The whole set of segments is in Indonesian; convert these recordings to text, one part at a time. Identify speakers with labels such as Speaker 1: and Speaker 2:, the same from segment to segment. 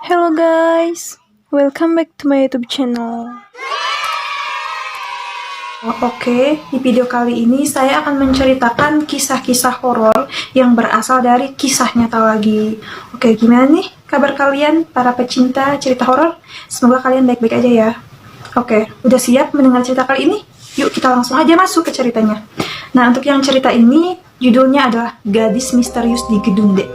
Speaker 1: Hello guys, welcome back to my YouTube channel. Oke, di video kali ini saya akan menceritakan kisah-kisah horor yang berasal dari kisah nyata lagi. Oke, gimana nih kabar kalian para pecinta cerita horor? Semoga kalian baik-baik aja ya. Oke, udah siap mendengar cerita kali ini? Yuk kita langsung aja masuk ke ceritanya. Nah, untuk yang cerita ini judulnya adalah Gadis Misterius di Gedung D.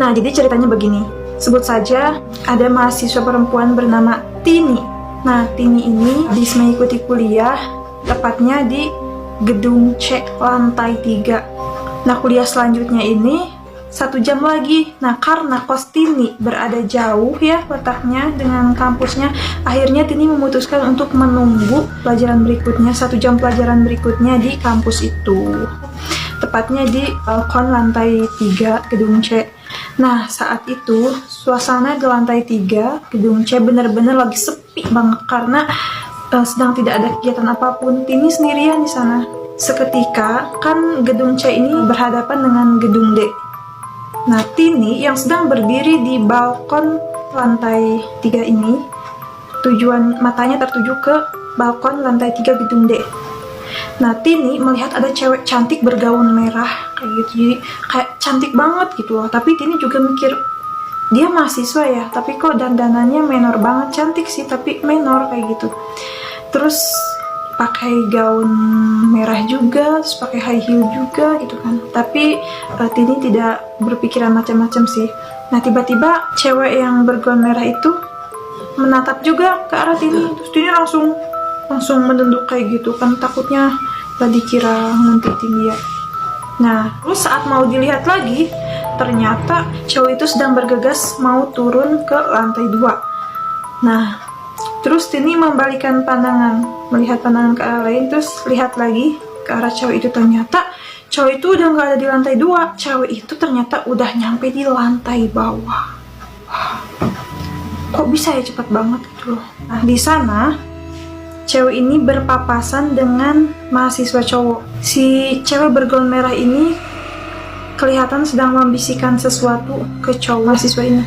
Speaker 1: Nah, jadi ceritanya begini. Sebut saja ada mahasiswa perempuan bernama Tini. Nah, Tini ini habis mengikuti kuliah, tepatnya di gedung C lantai 3. Nah, kuliah selanjutnya ini 1 jam lagi. Nah, karena kos Tini berada jauh ya letaknya dengan kampusnya, akhirnya Tini memutuskan untuk menunggu pelajaran berikutnya, 1 jam pelajaran berikutnya di kampus itu. Tepatnya di balkon lantai 3 gedung C. Nah, saat itu suasana di lantai 3 gedung C benar-benar lagi sepi banget karena sedang tidak ada kegiatan apapun. Tini sendirian di sana. Seketika kan gedung C ini berhadapan dengan gedung D. Nah, Tini yang sedang berdiri di balkon lantai 3 ini, tujuan matanya tertuju ke balkon lantai 3 gedung D. Nah, Tini melihat ada cewek cantik bergaun merah kayak gitu, jadi kayak cantik banget gitu loh. Tapi Tini juga mikir, dia mahasiswa ya, tapi kok dandanannya menor banget, cantik sih tapi menor kayak gitu. Terus pakai gaun merah juga, terus pakai high heel juga gitu kan. Tapi Tini tidak berpikiran macam-macam sih. Nah, tiba-tiba cewek yang bergaun merah itu menatap juga ke arah Tini. Terus Tini langsung menunduk kayak gitu kan, takutnya dikira nguntitin dia. Nah, terus saat mau dilihat lagi, ternyata cowok itu sedang bergegas mau turun ke lantai 2. Nah, terus Tini membalikan pandangan, melihat pandangan ke arah lain, terus lihat lagi ke arah cowok itu. Ternyata cowok itu udah nggak ada di lantai 2. Cowok itu ternyata udah nyampe di lantai bawah. Wah, kok bisa ya cepat banget gitu loh. Nah, di sana cewek ini berpapasan dengan mahasiswa cowok. Si cewek bergaun merah ini kelihatan sedang membisikkan sesuatu ke cowok mahasiswa ini.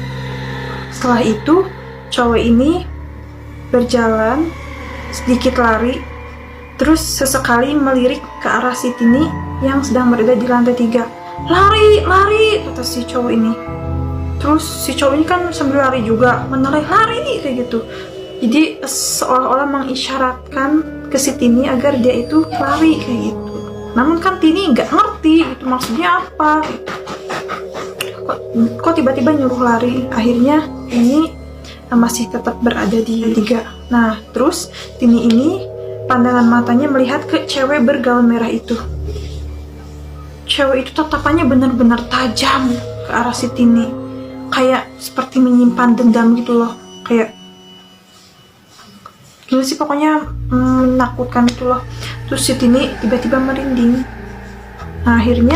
Speaker 1: Setelah itu, cowok ini berjalan sedikit lari, terus sesekali melirik ke arah si Tini yang sedang berada di lantai 3. Lari, lari, kata si cowok ini. Terus si cowok ini kan sambil lari juga, menoleh lari kayak gitu. Jadi seolah-olah mengisyaratkan ke si Tini agar dia itu lari kayak gitu. Namun kan Tini nggak ngerti itu maksudnya apa. Kok tiba-tiba nyuruh lari. Akhirnya Tini masih tetap berada di 3. Nah, terus Tini ini pandangan matanya melihat ke cewek bergaun merah itu. Cewek itu tatapannya benar-benar tajam ke arah si Tini. Kayak seperti menyimpan dendam gitu loh. Kayak gila sih pokoknya menakutkan gitu loh. Terus si Tini tiba-tiba merinding. Nah, akhirnya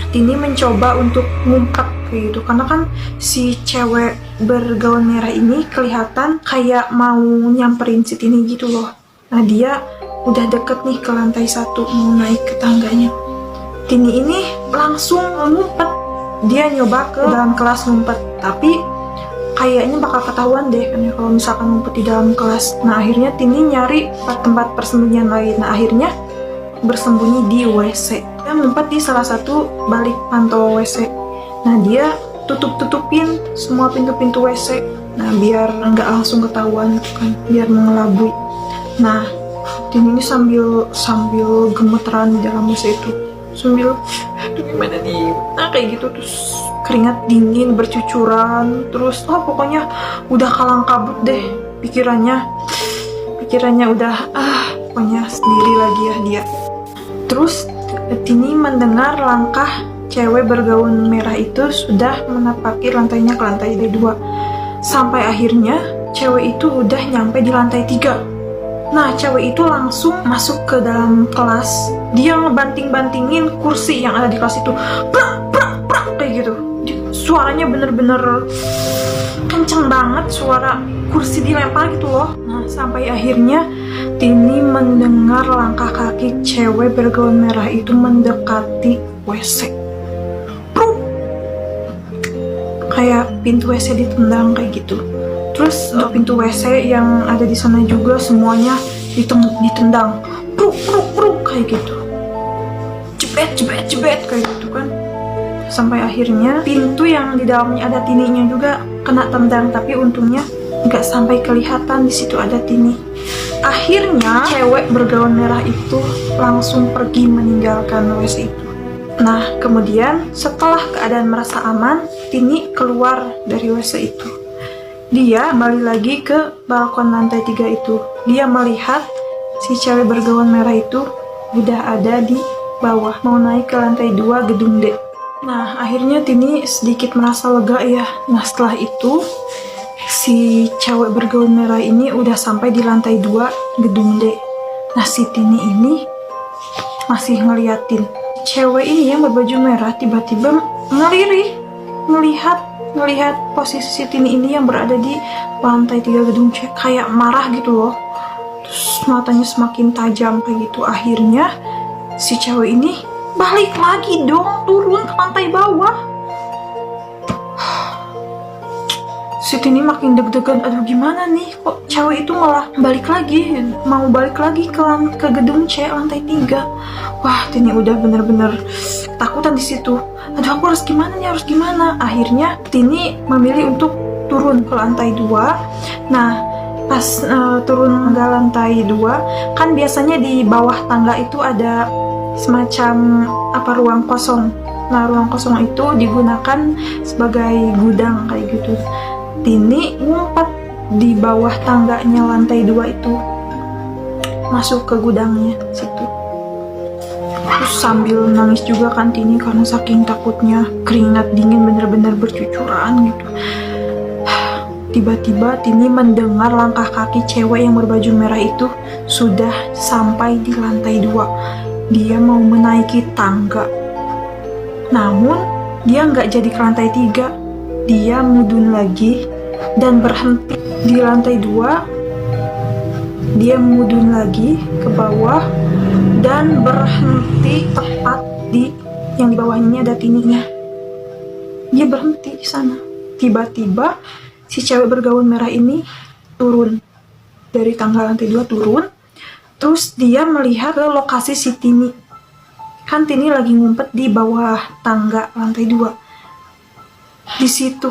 Speaker 1: Tini mencoba untuk ngumpet kayak gitu, karena kan si cewek bergaun merah ini kelihatan kayak mau nyamperin si Tini gitu loh. Nah, dia udah deket nih ke lantai 1, mau naik ke tangganya. Tini ini langsung ngumpet. Dia nyoba ke dalam kelas ngumpet, tapi kayaknya bakal ketahuan deh kan ya kalau misalkan ngumpet di dalam kelas. Nah, akhirnya Tini nyari tempat persembunyian lain. Nah, akhirnya bersembunyi di WC. Dia ngumpet di salah satu balik pantau WC. Nah, dia tutupin semua pintu-pintu WC. Nah, biar nggak langsung ketahuan kan, biar mengelabui. Nah, Tini ini sambil gemeteran di dalam WC itu. Sambil, aduh gimana nih? Nah, kayak gitu, terus keringat dingin bercucuran, terus pokoknya udah kalang kabut deh pikirannya udah pokoknya sendiri lagi ya dia. Terus Tini mendengar langkah cewek bergaun merah itu sudah menapaki lantainya ke lantai 2. Sampai akhirnya cewek itu udah nyampe di lantai 3. Nah, cewek itu langsung masuk ke dalam kelas. Dia ngebanting-bantingin kursi yang ada di kelas itu. Prak, prak, prak, kayak gitu. Suaranya bener-bener kenceng banget, suara kursi dilempar gitu loh. Nah, sampai akhirnya Tini mendengar langkah kaki cewek bergaun merah itu mendekati WC. Pruk! Kayak pintu WC ditendang kayak gitu. Terus pintu WC yang ada di sana juga semuanya ditendang, pruk pruk pruk kayak gitu, jebet jebet jebet kayak gitu kan. Sampai akhirnya pintu yang di dalamnya ada Tininya juga kena tendang, tapi untungnya nggak sampai kelihatan di situ ada Tini. Akhirnya cewek bergaun merah itu langsung pergi meninggalkan WC itu. Nah, kemudian setelah keadaan merasa aman, Tini keluar dari WC itu. Dia balik lagi ke balkon lantai 3 itu. Dia melihat si cewek bergaun merah itu udah ada di bawah, mau naik ke lantai 2 gedung D. Nah, akhirnya Tini sedikit merasa lega ya. Nah, setelah itu si cewek bergaun merah ini udah sampai di lantai 2 gedung D. Nah, si Tini ini masih ngeliatin cewek ini yang berbaju merah tiba-tiba ngelirik, ngelihat posisi Tini ini yang berada di lantai 3 gedung C, kayak marah gitu loh. Terus matanya semakin tajam kayak gitu. Akhirnya si cewek ini balik lagi dong, turun ke lantai bawah. Si Tini makin deg-degan, aduh gimana nih, kok cewek itu malah balik lagi, mau balik lagi ke gedung C lantai 3. Wah, Tini udah bener-bener takutan di situ. Aduh, aku harus gimana nih, harus gimana? Akhirnya Tini memilih untuk turun ke lantai 2. Nah, pas turun ke lantai 2, kan biasanya di bawah tangga itu ada semacam ruang kosong. Nah, ruang kosong itu digunakan sebagai gudang kayak gitu. Tini ngumpet di bawah tangganya lantai 2 itu, masuk ke gudangnya situ. Terus sambil nangis juga kan Tini karena saking takutnya, keringat dingin bener-bener bercucuran gitu. Tiba-tiba Tini mendengar langkah kaki cewek yang berbaju merah itu sudah sampai di lantai 2. Dia mau menaiki tangga. Namun dia nggak jadi ke lantai 3. Dia mudun lagi dan berhenti di lantai 2. Dia mudun lagi ke bawah dan berhenti tepat di yang di bawahnya ada Tininya. Dia berhenti di sana. Tiba-tiba si cewek bergaun merah ini turun dari tangga lantai 2, turun. Terus dia melihat ke lokasi si Tini. Kan Tini lagi ngumpet di bawah tangga lantai 2. Di situ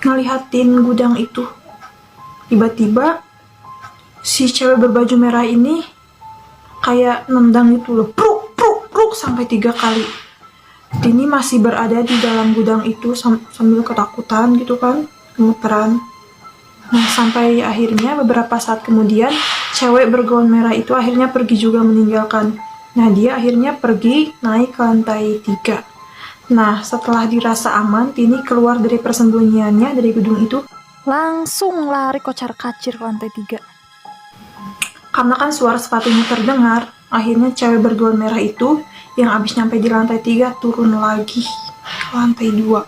Speaker 1: ngelihatin gudang itu. Tiba-tiba si cewek berbaju merah ini kayak nendang itu loh, pruk pruk pruk sampai 3 kali. Tini masih berada di dalam gudang itu sambil ketakutan gitu kan, gemeteran. Nah, sampai akhirnya beberapa saat kemudian cewek bergaun merah itu akhirnya pergi juga meninggalkan. Nah, dia akhirnya pergi naik ke lantai 3. Nah, setelah dirasa aman, Tini keluar dari persembunyiannya dari gedung itu, langsung lari kocar-kacir ke lantai 3. Karena kan suara sepatunya terdengar, akhirnya cewek bergaun merah itu yang abis nyampe di lantai 3 turun lagi ke lantai 2.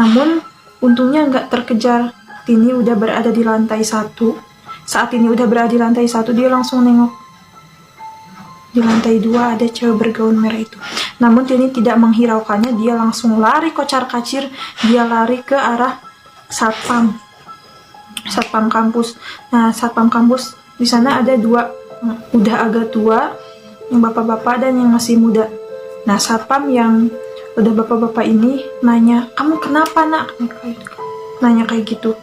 Speaker 1: Namun, untungnya nggak terkejar. Tini udah berada di lantai 1. Saat Tini udah berada di lantai 1, dia langsung nengok. Di lantai 2 ada cewek bergaun merah itu. Namun Tini tidak menghiraukannya, dia langsung lari kocar-kacir. Dia lari ke arah satpam kampus. Nah, satpam kampus di sana ada 2, udah agak tua, yang bapak-bapak dan yang masih muda. Nah, satpam yang udah bapak-bapak ini nanya, "Kamu kenapa, Nak?" Nanya kayak gitu.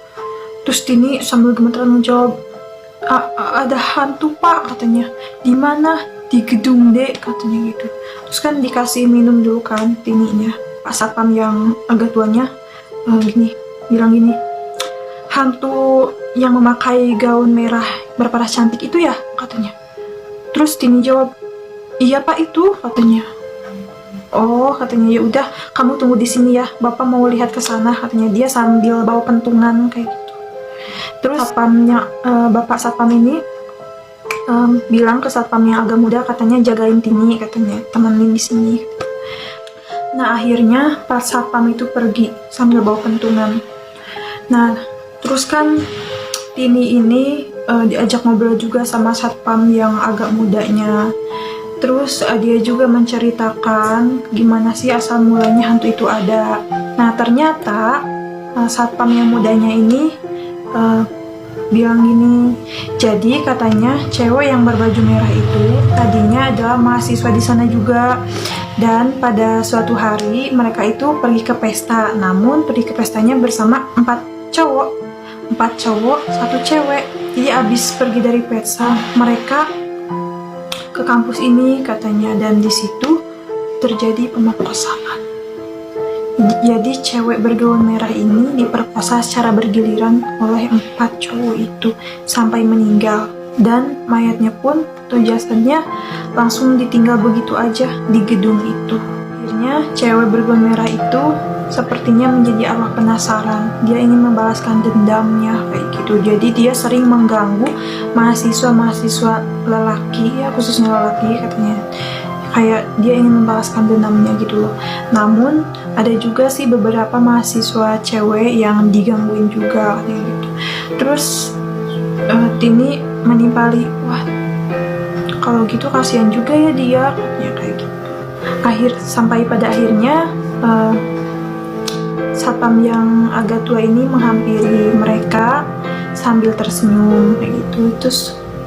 Speaker 1: Terus Tini sambil gemeteran menjawab, "Ada hantu, Pak," katanya. "Di mana?" "Di gedung D," katanya gitu. Terus kan dikasih minum dulu kan Tininya. Pak satpam yang agak tuanya bilang gini, "Hantu yang memakai gaun merah berparas cantik itu ya?" katanya. Terus Tini jawab, "Iya Pak, itu," katanya. "Oh," katanya, "ya udah kamu tunggu di sini ya, Bapak mau lihat ke sana," katanya. Dia sambil bawa pentungan kayak gitu. Terus bapak satpam ini bilang ke satpam yang agak muda, katanya jagain Tini, katanya temenin di sini. Nah, akhirnya pas satpam itu pergi sambil bawa pentungan. Nah, terus kan Tini ini diajak ngobrol juga sama satpam yang agak mudanya. Terus dia juga menceritakan gimana sih asal mulanya hantu itu ada. Nah, ternyata satpam yang mudanya ini bilang gini, jadi katanya cewek yang berbaju merah itu tadinya adalah mahasiswa di sana juga, dan pada suatu hari mereka itu pergi ke pesta, namun pergi ke pestanya bersama 4 cowok, 1 cewek. Jadi abis pergi dari pesta mereka ke kampus ini katanya, dan di situ terjadi pemerkosaan. Jadi cewek bergaun merah ini diperkosa secara bergiliran oleh 4 cowok itu sampai meninggal, dan mayatnya pun atau jasadnya langsung ditinggal begitu aja di gedung itu. Akhirnya cewek bergaun merah itu sepertinya menjadi arwah penasaran. Dia ingin membalaskan dendamnya kayak gitu. Jadi dia sering mengganggu mahasiswa lelaki, ya khususnya lelaki katanya. Kayak dia ingin membalaskan dendamnya gitu loh. Namun ada juga sih beberapa mahasiswa cewek yang digangguin juga kayak gitu. Terus Tini menimpali, wah kalau gitu kasihan juga ya dia, ya kayak gitu. Sampai pada akhirnya satpam yang agak tua ini menghampiri mereka sambil tersenyum kayak gitu. Terus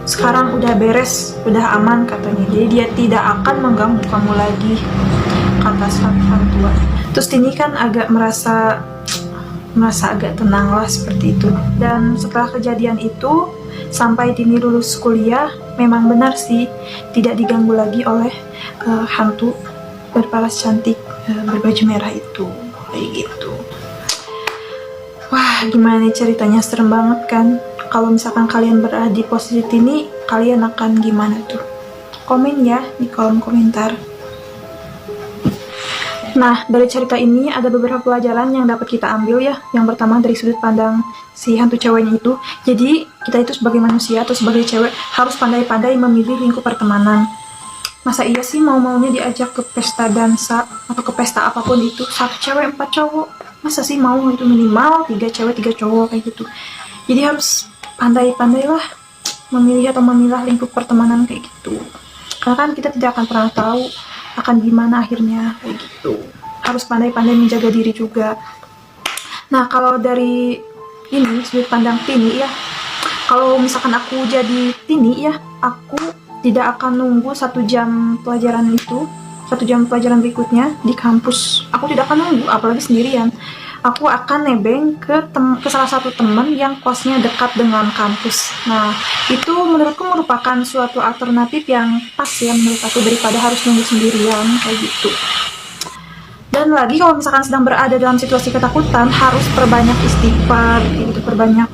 Speaker 1: sekarang udah beres, udah aman katanya, jadi dia tidak akan mengganggu kamu lagi, kata satpam tua. Terus Tini kan agak merasa agak tenang lah seperti itu. Dan setelah kejadian itu sampai Tini lulus kuliah, memang benar sih tidak diganggu lagi oleh hantu berparas cantik berbaju merah itu kayak gitu. Wah, gimana nih ceritanya, serem banget kan? Kalau misalkan kalian berada di posisi Tini, kalian akan gimana tuh? Komen ya di kolom komentar. Nah, dari cerita ini ada beberapa pelajaran yang dapat kita ambil ya. Yang pertama dari sudut pandang si hantu ceweknya itu. Jadi, kita itu sebagai manusia atau sebagai cewek harus pandai-pandai memilih lingkup pertemanan. Masa iya sih mau-maunya diajak ke pesta dansa atau ke pesta apapun itu 1 cewek 4 cowok? Masa sih mau itu minimal 3 cewek 3 cowok kayak gitu. Jadi harus pandai-pandailah memilih atau memilah lingkup pertemanan kayak gitu. Karena kan kita tidak akan pernah tahu akan gimana akhirnya kayak gitu. Harus pandai-pandai menjaga diri juga. Nah, kalau dari ini sudut pandang Tini ya, kalau misalkan aku jadi Tini ya, aku tidak akan nunggu 1 jam pelajaran itu, 1 jam pelajaran berikutnya di kampus. Aku tidak akan nunggu, apalagi sendirian. Aku akan nebeng ke salah satu teman yang kosnya dekat dengan kampus. Nah, itu menurutku merupakan suatu alternatif yang pas ya menurut aku, daripada harus nunggu sendirian kayak gitu. Dan lagi kalau misalkan sedang berada dalam situasi ketakutan, harus perbanyak istighfar gitu, perbanyak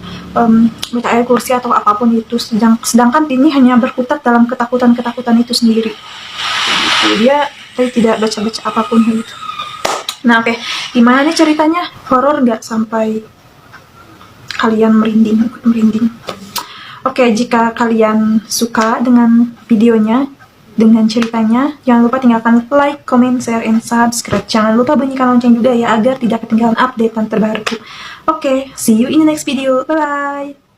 Speaker 1: baca ayat kursi atau apapun itu. Sedangkan Tini hanya berkutat dalam ketakutan itu sendiri. Jadi dia tidak baca-baca apapun gitu. Nah, oke. Gimana nih ceritanya? Horor nggak sampai kalian merinding? Oke, jika kalian suka dengan videonya, dengan ceritanya, jangan lupa tinggalkan like, comment, share, and subscribe. Jangan lupa bunyikan lonceng juga ya, agar tidak ketinggalan update terbaru. Oke, see you in the next video. Bye-bye!